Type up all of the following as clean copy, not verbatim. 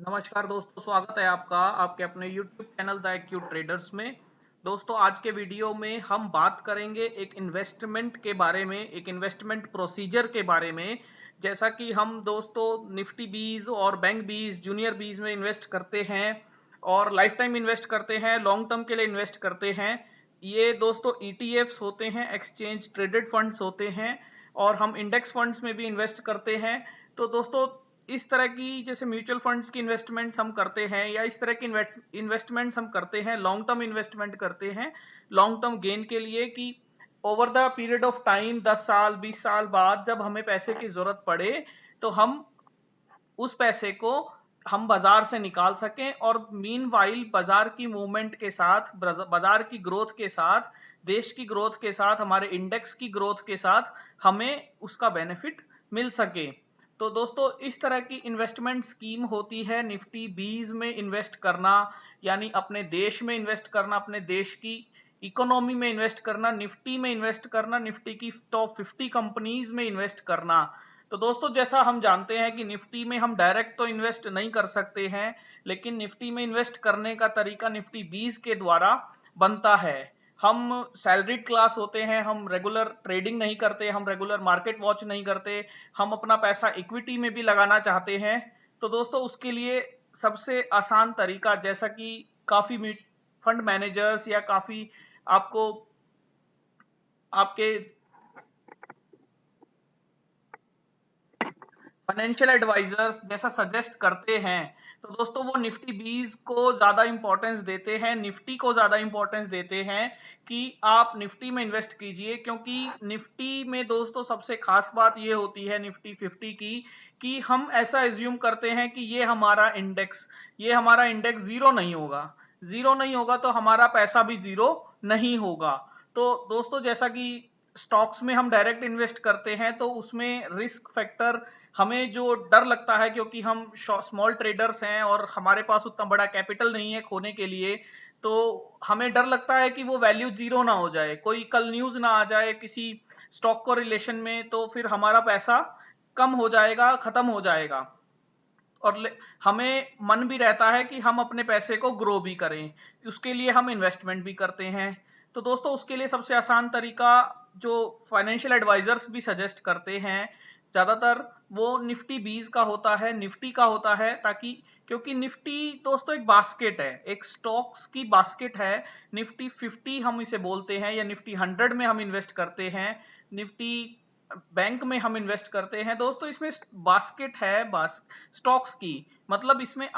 नमस्कार दोस्तों, स्वागत है आपका आपके अपने YouTube channel the acute traders में। दोस्तों, आज के वीडियो में हम बात करेंगे एक इन्वेस्टमेंट के बारे में, एक इन्वेस्टमेंट प्रोसीजर के बारे में। जैसा कि हम दोस्तों निफ्टी बीज और बैंक बीज, जूनियर बीज में इन्वेस्ट करते हैं और लाइफ टाइम इन्वेस्ट करते हैं, लॉन्ग टर्म के लिए इन्वेस्ट करते हैं। ये दोस्तों ETFs होते हैं, एक्सचेंज ट्रेडेड फंड्स होते हैं, और हम इंडेक्स फंड्स में भी इन्वेस्ट करते हैं। तो दोस्तों, इस तरह की जैसे म्यूचुअल फंड्स की इन्वेस्टमेंट्स हम करते हैं या इस तरह की इन्वेस्टमेंट्स हम करते हैं, लॉन्ग टर्म इन्वेस्टमेंट करते हैं लॉन्ग टर्म गेन के लिए, कि over the period of time 10 साल 20 साल बाद जब हमें पैसे की जरूरत पड़े तो हम उस पैसे को हम बाजार से निकाल सकें, और मीनवाइल बाजार की मूवमेंट के साथ, बाजार की ग्रोथ के साथ, देश की ग्रोथ के साथ, हमारे इंडेक्स की ग्रोथ के साथ हमें उसका बेनिफिट मिल सके। तो दोस्तों, इस तरह की इन्वेस्टमेंट स्कीम होती है निफ्टी बीज में इन्वेस्ट करना, यानी अपने देश में इन्वेस्ट करना, अपने देश की इकोनॉमी में इन्वेस्ट करना, निफ्टी में इन्वेस्ट करना, निफ्टी की टॉप 50 कंपनीज में इन्वेस्ट करना। तो दोस्तों, जैसा हम जानते हैं कि निफ्टी में हम डायरेक्ट तो इन्वेस्ट नहीं कर सकते हैं, लेकिन निफ्टी में इन्वेस्ट करने का तरीका निफ्टी बीज के द्वारा बनता है। हम सैलरीड क्लास होते हैं, हम रेगुलर ट्रेडिंग नहीं करते, हम रेगुलर मार्केट वॉच नहीं करते, हम अपना पैसा इक्विटी में भी लगाना चाहते हैं। तो दोस्तों, उसके लिए सबसे आसान तरीका, जैसा कि काफी फंड मैनेजर्स या काफी आपको आपके फाइनेंशियल एडवाइजर्स जैसा सजेस्ट करते हैं, तो दोस्तों वो निफ्टी बीज को ज्यादा इंपॉर्टेंस देते हैं, निफ्टी को ज्यादा इंपॉर्टेंस देते हैं कि आप निफ्टी में इन्वेस्ट कीजिए। क्योंकि निफ्टी में दोस्तों सबसे खास बात ये होती है निफ्टी 50 की, कि हम ऐसा एज्यूम करते हैं कि ये हमारा इंडेक्स जीरो नहीं होगा। जीरो नहीं होगा तो हमारा पैसा भी जीरो नहीं होगा। तो दोस्तों, जैसा कि स्टॉक्स में हम डायरेक्ट इन्वेस्ट करते हैं तो उसमें रिस्क फैक्टर हमें जो डर लगता है, क्योंकि हम स्मॉल ट्रेडर्स हैं और हमारे पास उतना बड़ा कैपिटल नहीं है खोने के लिए, तो हमें डर लगता है कि वो वैल्यू जीरो ना हो जाए, कोई कल न्यूज ना आ जाए किसी स्टॉक को रिलेशन में, तो फिर हमारा पैसा कम हो जाएगा, खत्म हो जाएगा। और हमें मन भी रहता है कि हम अपने पैसे को ग्रो भी करें, उसके लिए हम इन्वेस्टमेंट भी करते हैं। तो दोस्तों, उसके लिए सबसे आसान तरीका जो फाइनेंशियल एडवाइजर्स भी सजेस्ट करते हैं ज्यादातर, वो निफ्टी बीज का होता है, निफ्टी का होता है। ताकि क्योंकि निफ्टी दोस्तों एक बास्केट है, एक स्टॉक्स की बास्केट है। निफ्टी 50 हम इसे बोलते हैं, या निफ्टी 100 में हम इन्वेस्ट करते हैं, निफ्टी बैंक में हम इन्वेस्ट करते हैं। दोस्तों, इसमें बास्केट है स्टॉक्स की, मतलब इसमें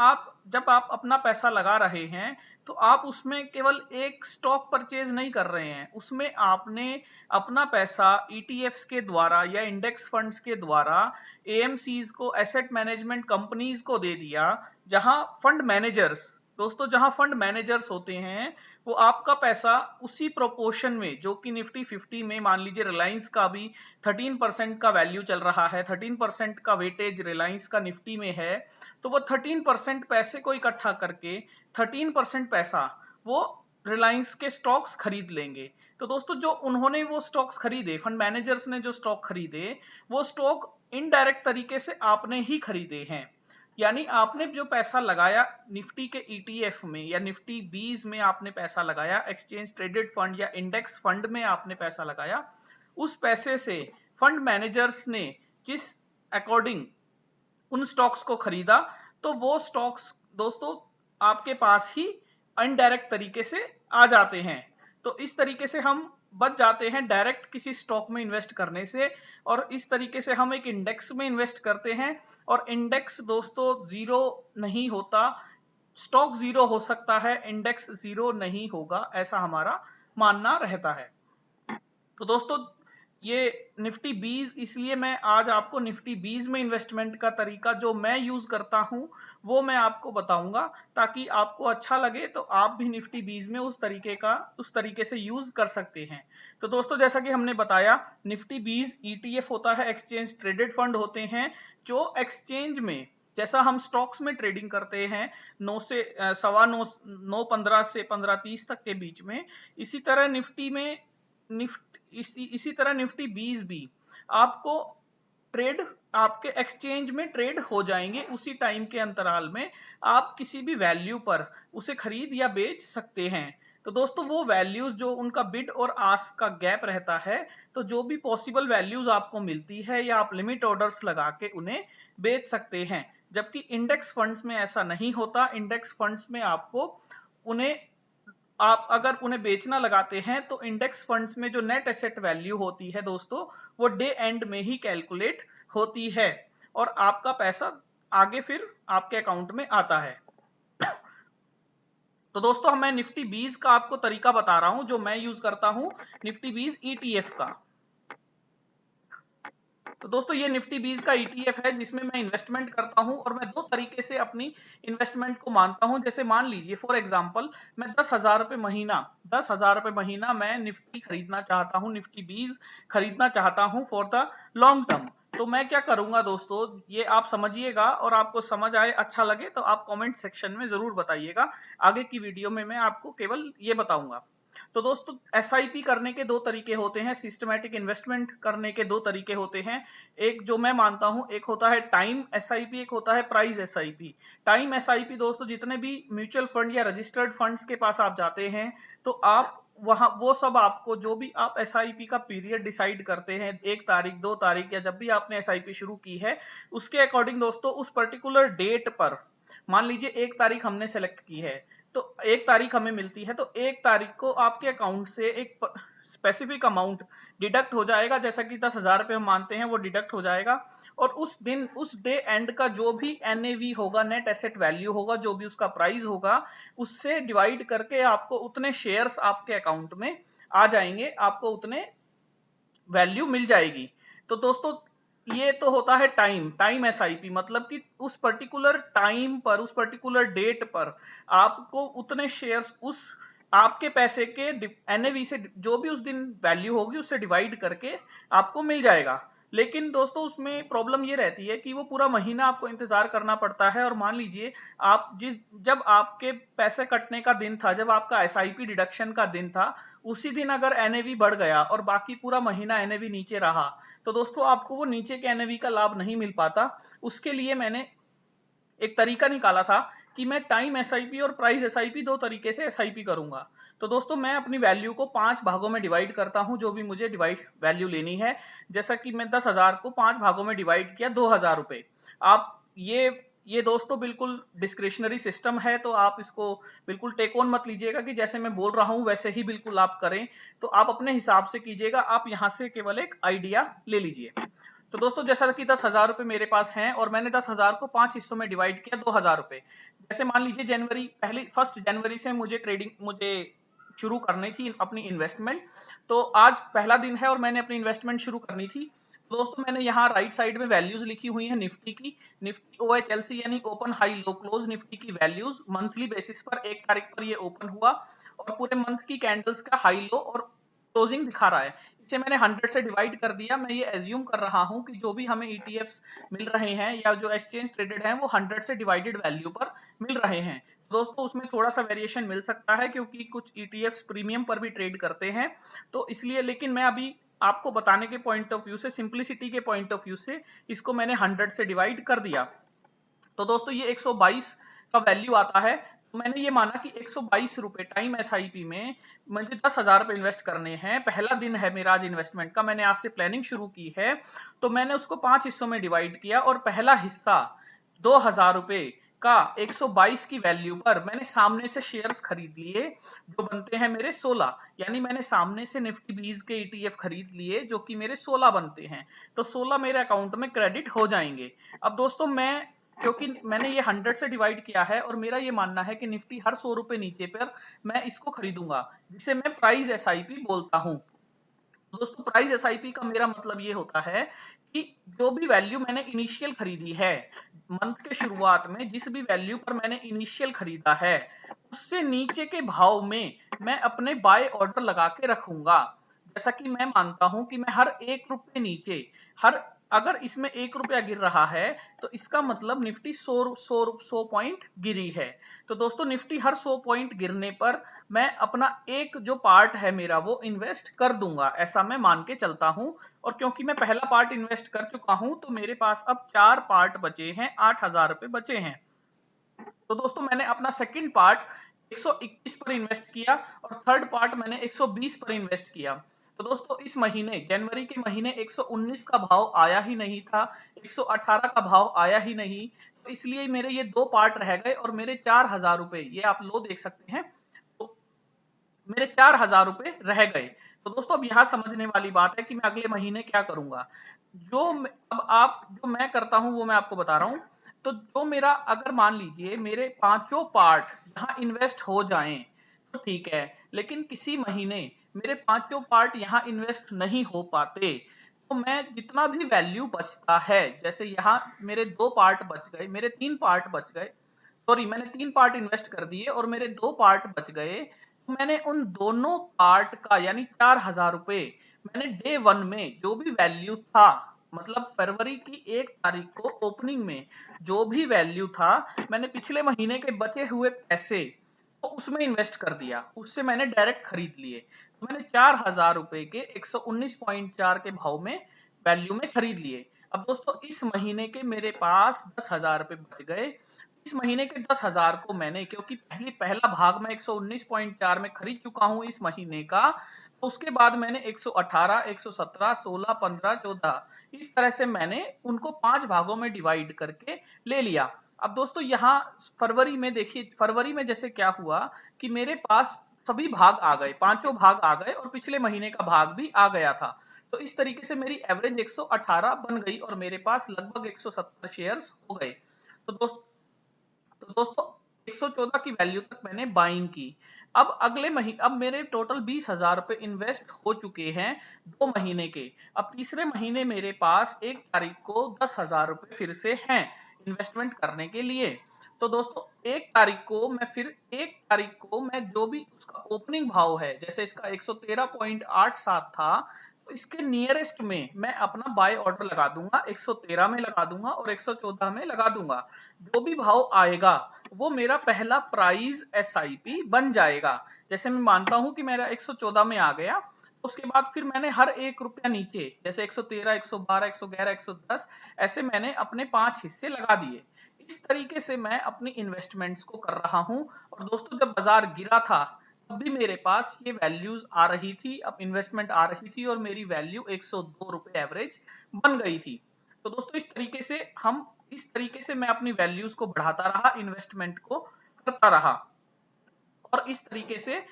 जब आप अपना पैसा लगा रहे हैं तो आप उसमें केवल एक स्टॉक परचेज नहीं कर रहे हैं, उसमें आपने अपना पैसा ETFs के द्वारा या इंडेक्स फंड्स के द्वारा AMCs को, एसेट मैनेजमेंट कंपनीज को दे दिया। जहां फंड मैनेजर्स दोस्तों जहां फंड मैनेजर्स होते हैं, वो आपका पैसा उसी प्रोपोर्शन में, जो कि निफ्टी 50 में मान लीजिए रिलायंस का भी 13% का वैल्यू चल रहा है, 13% का वेटेज रिलायंस का निफ्टी में है, तो वो 13% पैसे को इकट्ठा करके 13% पैसा वो रिलायंस के स्टॉक्स खरीद लेंगे। तो दोस्तों, जो उन्होंने वो स्टॉक्स खरीदे, फंड मैनेजर्स ने जो स्टॉक खरीदे, वो स्टॉक इनडायरेक्ट तरीके से आपने ही खरीदे हैं। यानी आपने जो पैसा लगाया निफ्टी के ETF में या निफ्टी बीज में, आपने पैसा लगाया, एक्सचेंज ट्रेडेड फंड या इंडेक्स फंड में आपने पैसा लगाया, उस पैसे से फंड मैनेजर्स ने जिस अकॉर्डिंग उन स्टॉक्स को खरीदा, तो वो स्टॉक्स दोस्तों आपके पास ही इनडायरेक्ट तरीके से आ जाते हैं। तो इस तरीके से हम बच जाते हैं डायरेक्ट किसी स्टॉक में इन्वेस्ट करने से, और इस तरीके से हम एक इंडेक्स में इन्वेस्ट करते हैं। और इंडेक्स दोस्तों जीरो नहीं होता, स्टॉक जीरो हो सकता है, इंडेक्स जीरो नहीं होगा, ऐसा हमारा मानना रहता है। तो दोस्तों, ये निफ्टी बीज, इसलिए मैं आज आपको निफ्टी बीज में इन्वेस्टमेंट का तरीका जो मैं यूज करता हूं वो मैं आपको बताऊंगा, ताकि आपको अच्छा लगे तो आप भी निफ्टी बीज में उस तरीके से यूज कर सकते हैं। तो दोस्तों, जैसा कि हमने बताया, निफ्टी बीज ETF होता है, एक्सचेंज ट्रेडेड फंड होते हैं, जो एक्सचेंज में, जैसा हम स्टॉक्स में ट्रेडिंग करते हैं 9 से 9:15 से 15:30 तक के बीच में, इसी तरह निफ्टी में इसी तरह निफ्टी बीज भी आपको ट्रेड आपके एक्सचेंज में ट्रेड हो जाएंगे, उसी टाइम के अंतराल में आप किसी भी वैल्यू पर उसे खरीद या बेच सकते हैं। तो दोस्तों वो वैल्यूज जो उनका बिड और आस्क का गैप रहता है, तो जो भी पॉसिबल वैल्यूज आपको मिलती है या आप लिमिट ऑर्डर्स लगा के उन्हें बेच सकते हैं। जबकि इंडेक्स फंड्स में ऐसा नहीं होता। इंडेक्स फंड्स में आपको उन्हें आप अगर उन्हें बेचना लगाते हैं तो इंडेक्स फंड्स में जो नेट एसेट वैल्यू होती है दोस्तों, वो डे एंड में ही कैलकुलेट होती है और आपका पैसा आगे फिर आपके अकाउंट में आता है। तो दोस्तों मैं निफ्टी 20 का आपको तरीका बता रहा हूं जो मैं यूज करता हूं, निफ्टी 20 ETF का। तो दोस्तों ये निफ्टी 20 का ETF है जिसमें मैं इन्वेस्टमेंट करता हूं और मैं दो तरीके से अपनी इन्वेस्टमेंट को मानता हूं। जैसे मान लीजिए फॉर एग्जांपल मैं 10,000 रुपए महीना 10,000 रुपए महीना मैं निफ्टी खरीदना चाहता हूं, निफ्टी 20 खरीदना चाहता हूं फॉर द लॉन्ग टर्म। तो मैं क्या करूंगा दोस्तों, ये आप समझिएगा और आपको समझ आए अच्छा लगे तो आप कमेंट सेक्शन में जरूर बताइएगा। आगे की वीडियो में मैं आपको केवल ये बताऊंगा। तो दोस्तों एसआईपी करने के दो तरीके होते हैं, सिस्टमैटिक इन्वेस्टमेंट करने के दो तरीके होते हैं। एक जो मैं मानता हूं, एक होता है टाइम एसआईपी, एक होता है प्राइस एसआईपी। टाइम एसआईपी दोस्तों जितने भी म्यूचुअल फंड या रजिस्टर्ड फंड्स के पास आप जाते हैं तो आप वहां वो सब आपको जो भी आप एसआईपी का पीरियड डिसाइड करते हैं, 1 तारीख 2 तारीख या जब भी आपने एसआईपी शुरू की है उसके अकॉर्डिंग दोस्तों उस पर्टिकुलर डेट पर, मान लीजिए 1 तारीख हमने सेलेक्ट की है तो 1 तारीख हमें मिलती है, तो 1 तारीख को आपके अकाउंट से एक स्पेसिफिक अमाउंट डिडक्ट हो जाएगा। जैसा कि 10,000 रुपए हम मानते हैं वो डिडक्ट हो जाएगा और उस दिन उस डे एंड का जो भी एनएवी होगा, नेट एसेट वैल्यू होगा, जो भी उसका प्राइस होगा, उससे डिवाइड करके आपको उतने शेयर्स आपके अकाउंट में आ जाएंगे, आपको उतने वैल्यू मिल जाएगी। तो दोस्तों ये तो होता है टाइम एसआईपी, मतलब कि उस पर्टिकुलर टाइम पर उस पर्टिकुलर डेट पर आपको उतने शेयर्स उस आपके पैसे के एनएवी से जो भी उस दिन वैल्यू होगी उससे डिवाइड करके आपको मिल जाएगा। लेकिन दोस्तों उसमें प्रॉब्लम ये रहती है कि वो पूरा महीना आपको इंतजार करना पड़ता है और मान लीजिए आप जब आपके पैसे कटने का दिन था, जब आपका एसआईपी डिडक्शन का दिन था, उसी दिन अगर एनएवी बढ़ गया और बाकी पूरा महीना एनएवी नीचे रहा तो दोस्तों आपको वो नीचे के एनएवी का लाभ नहीं मिल पाता। उसके लिए मैंने एक तरीका निकाला था कि मैं टाइम एसआईपी और प्राइस एसआईपी दो तरीके से एसआईपी करूंगा। तो दोस्तों मैं अपनी वैल्यू को 5 भागों में डिवाइड करता हूं, जो भी मुझे डिवाइड वैल्यू लेनी है। जैसा कि मैं 10,000 को 5 भागों में डिवाइड किया 2,000 रुपए। आप ये दोस्तों बिल्कुल डिस्क्रिशनरी सिस्टम है, तो आप इसको बिल्कुल टेक ऑन मत लीजिएगा कि जैसे मैं बोल रहा हूं वैसे ही बिल्कुल आप करें, तो आप अपने हिसाब से कीजिएगा। आप यहां से केवल एक आइडिया ले लीजिए। तो दोस्तों जैसा कि 10,000 रुपए मेरे पास हैं और मैंने 10,000 को 5 हिस्सों में डिवाइड किया 2,000 रुपए। जैसे मान लीजिए 1 जनवरी से मुझे शुरू करनी थी अपनी इन्वेस्टमेंट। तो आज पहला दिन है और मैंने अपनी इन्वेस्टमेंट शुरू करनी थी। तो दोस्तों मैंने यहाँ राइट साइड में वैल्यूज लिखी हुई है निफ्टी की, निफ्टी OHLC यानी open high low close Nifty की वैल्यूज मंथली बेसिस पर 1 तारीख पर ये ओपन हुआ और पूरे मंथ की कैंडल्स का हाई लो और क्लोजिंग दिखा रहा है। इसे मैंने 100 से डिवाइड कर दिया। मैं ये एज्यूम कर रहा हूं कि जो भी हमें ETFs मिल रहे हैं या जो एक्सचेंज ट्रेडेड हैं वो 100 से डिवाइडेड वैल्यू पर मिल रहे हैं। दोस्तों उसमें थोड़ा सा वेरिएशन मिल सकता है क्योंकि कुछ ETFs प्रीमियम पर भी ट्रेड करते हैं, तो इसलिए। लेकिन मैं अभी आपको बताने के पॉइंट ऑफ व्यू से, सिंप्लिसिटी के पॉइंट ऑफ व्यू से इसको मैंने 100 से डिवाइड कर दिया। तो दोस्तों ये 122 का वैल्यू आता है। तो मैंने ये माना कि 122 रुपए टाइम एसआईपी में मुझे 10,000 रुपए इन्वेस्ट करने हैं। पहला दिन है मेरा आज इन्वेस्टमेंट का, मैंने आज से प्लानिंग शुरू की है। तो मैंने उसको 5 हिस्सों में डिवाइड किया और पहला हिस्सा 2,000 रुपए का 122 की वैल्यू पर मैंने सामने से शेयर्स खरीद लिए जो बनते हैं मेरे 16, यानी मैंने सामने से निफ्टी 20 के ETF खरीद लिए जो कि मेरे 16 बनते हैं। तो 16 मेरे अकाउंट में क्रेडिट हो जाएंगे। अब दोस्तों क्योंकि मैंने ये 100 से डिवाइड किया है और मेरा ये मानना है कि निफ्टी हर 100 रुपए नीचे पर मैं इसको खरीदूंगा, जिसे मैं प्राइस एसआईपी बोलता हूं। दोस्तों प्राइस एसआईपी का मेरा मतलब ये होता है कि जो भी वैल्यू मैंने इनिशियल खरीदी है, मंथ के शुरुआत में जिस भी वैल्यू पर मैंने इनिशियल खरीदा है उससे नीचे के भाव में मैं अपने बाय ऑर्डर लगा के रखूंगा। जैसा कि मैं मानता हूं कि मैं हर 1 रुपए नीचे, हर अगर इसमें 1 रुपया गिर रहा है तो इसका मतलब निफ्टी 100 पॉइंट गिरी है। तो दोस्तों निफ्टी हर 100 पॉइंट गिरने पर मैं अपना एक जो पार्ट है मेरा वो इन्वेस्ट कर दूंगा, ऐसा मैं मान के चलता हूं। और क्योंकि मैं पहला पार्ट इन्वेस्ट कर चुका हूं तो मेरे पास अब 4 पार्ट बचे हैं, 8,000 रुपए बचे हैं। तो दोस्तों मैंने अपना सेकंड पार्ट 121 पर इन्वेस्ट किया और थर्ड पार्ट मैंने 120 पर इन्वेस्ट किया। तो दोस्तों इस महीने जनवरी के महीने 119 का भाव आया ही नहीं था, 118 का भाव आया ही नहीं, तो इसलिए मेरे ये 2 पार्ट रह गए और मेरे 4,000 रुपए, ये आप लो देख सकते हैं, तो मेरे 4,000 रुपए रह गए। तो दोस्तों अब यहाँ समझने वाली बात है कि मैं अगले महीने क्या करूंगा। जो मैं करता हूं वो मैं आपको बता रहा हूं। तो जो मेरा, अगर मान लीजिए मेरे पांचों पार्ट यहाँ इन्वेस्ट हो जाएं तो ठीक है, लेकिन किसी महीने मेरे पांचों पार्ट यहाँ इन्वेस्ट नहीं हो पाते तो मैं जितना भी वैल्यू बचता है, जैसे यहाँ मेरे 2 पार्ट बच गए, मेरे 3 पार्ट बच गए, सॉरी मैंने 3 पार्ट इन्वेस्ट कर दिए और मेरे 2 पार्ट बच गए, तो मैंने उन दोनों पार्ट का यानी 4,000 रुपए मैंने डे 1 में जो भी वैल्यू था, मतलब फरवरी की 1 तारीख को ओपनिंग में जो भी वैल्यू था, मैंने पिछले महीने के बचे हुए पैसे तो उसमें इन्वेस्ट कर दिया, उससे मैंने डायरेक्ट खरीद लिए। तो मैंने 4,000 रुपए के 119.4 के भाव में वैल्यू में खरीद लिए। अब दोस्तों इस महीने के मेरे पास 10,000 रुपए बच गए। इस महीने के 10,000 को मैंने, क्योंकि पहला भाग मैं 119.4 में खरीद चुका हूं इस महीने का, तो उसके बाद मैंने 118, 117, 16, 15, 14 इस तरह से मैंने उनको 5 भागों में डिवाइड करके ले लिया। अब दोस्तों यहाँ फरवरी में देखिए, फरवरी में जैसे क्या हुआ कि मेरे पास सभी भाग आ गए, पांचों भाग आ गए और पिछले महीने का भाग भी आ गया था। तो इस तरीके से मेरी एवरेज 118 बन गई और मेरे पास लगभग 170 शेयर्स हो गए। तो दोस्तों 114 की वैल्यू तक मैंने बाइंग की। अब मेरे टोटल 20,000 रुपए इन्वेस्ट हो चुके हैं 2 महीने के। अब तीसरे महीने मेरे पास 1 तारीख को 10,000 रुपए फिर से हैं इन्वेस्टमेंट करने के लिए। तो दोस्तों 1 तारीख को मैं जो भी उसका ओपनिंग भाव है, जैसे इसका 113.87 था, तो इसके नियरेस्ट में मैं अपना बाय ऑर्डर लगा दूंगा, 113 में लगा दूंगा और 114 में लगा दूंगा। जो भी भाव आएगा वो मेरा पहला प्राइज एसआईपी बन जाएगा। जैसे मैं मानता हूं कि मेरा 114 में आ गया, उसके बाद फिर मैंने हर 1 रुपया नीचे, जैसे 113, 112, 111, 110, ऐसे मैंने अपने 5 हिस्से लगा दिए। इस तरीके से मैं अपनी इन्वेस्टमेंट्स को कर रहा हूं। और दोस्तों जब बाजार गिरा था तब भी मेरे पास ये वैल्यूज आ रही थी, अब इन्वेस्टमेंट आ रही थी और मेरी वैल्यू 102 रुपए एवरेज बन गई थी। तो दोस्तों इस तरीके से मैं अपनी वैल्यूज को बढ़ाता रहा, इन्वेस्टमेंट को करता रहा और इस तरीके से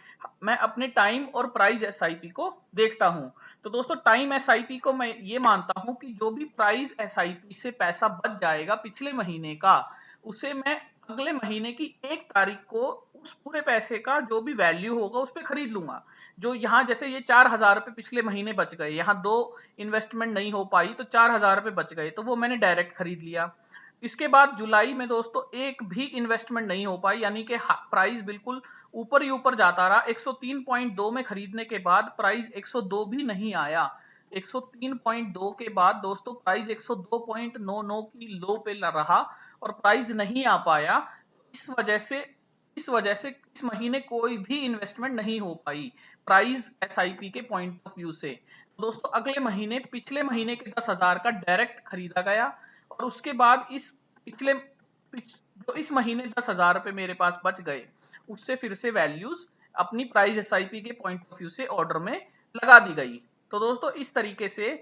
मैं अपने टाइम और प्राइस एसआईपी को देखता हूं। तो दोस्तों टाइम एसआईपी को मैं ये मानता हूं कि जो भी प्राइस एसआईपी से पैसा बच जाएगा पिछले महीने का, उसे मैं अगले महीने की 1 तारीख को उस पूरे पैसे का जो भी वैल्यू होगा उस पर खरीद लूंगा। जो यहाँ जैसे ये 4,000 रुपए पिछले महीने बच गए, यहाँ 2 इन्वेस्टमेंट नहीं हो पाई तो 4,000 रुपए बच गए, तो वो मैंने डायरेक्ट खरीद लिया। इसके बाद जुलाई में दोस्तों एक भी इन्वेस्टमेंट नहीं हो पाई, यानी कि प्राइस बिल्कुल ऊपर ही ऊपर जाता रहा। 103.2 में खरीदने के बाद प्राइस 102 भी नहीं आया। 103.2 के बाद दोस्तों प्राइस 102.99 की लो पे रहा और प्राइस नहीं आ पाया। इस वजह से इस महीने कोई भी इन्वेस्टमेंट नहीं हो पाई प्राइस एसआईपी के पॉइंट ऑफ व्यू से। दोस्तों अगले महीने पिछले महीने के 10,000 का डायरेक्ट खरीदा गया और उसके बाद जो इस महीने 10,000 रुपए मेरे पास बच गए, उससे फिर से वैल्यूज अपनी प्राइस एसआईपी के पॉइंट ऑफ व्यू से ऑर्डर में लगा दी गई। तो दोस्तों इस तरीके से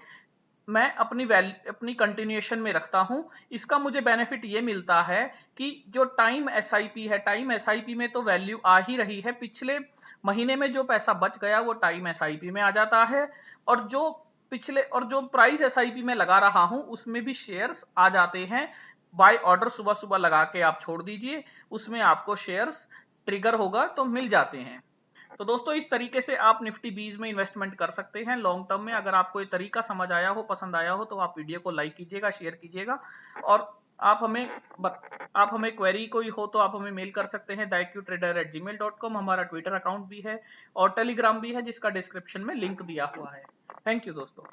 मैं अपनी कंटिन्यूएशन में रखता हूं। इसका मुझे बेनिफिट ये मिलता है कि जो टाइम एसआईपी है, टाइम एसआईपी में तो वैल्यू आ ही रही है, पिछले महीने में जो पैसा बच गया वो टाइम एसआईपी में आ जाता है और जो प्राइस एसआईपी में लगा रहा हूं उसमें भी शेयर्स आ जाते हैं। बाय ऑर्डर सुबह सुबह लगा के आप छोड़ दीजिए, उसमें आपको शेयर्स ट्रिगर होगा तो मिल जाते हैं। तो दोस्तों इस तरीके से आप निफ्टी 20 में इन्वेस्टमेंट कर सकते हैं लॉन्ग टर्म में। अगर आपको ये तरीका समझ आया हो, पसंद आया हो, तो आप वीडियो को लाइक कीजिएगा, शेयर कीजिएगा और आप हमें क्वेरी कोई हो तो आप हमें मेल कर सकते हैं daiqtrader@gmail.com। हमारा ट्विटर अकाउंट भी है और टेलीग्राम भी है जिसका डिस्क्रिप्शन में लिंक दिया हुआ है। थैंक यू दोस्तों।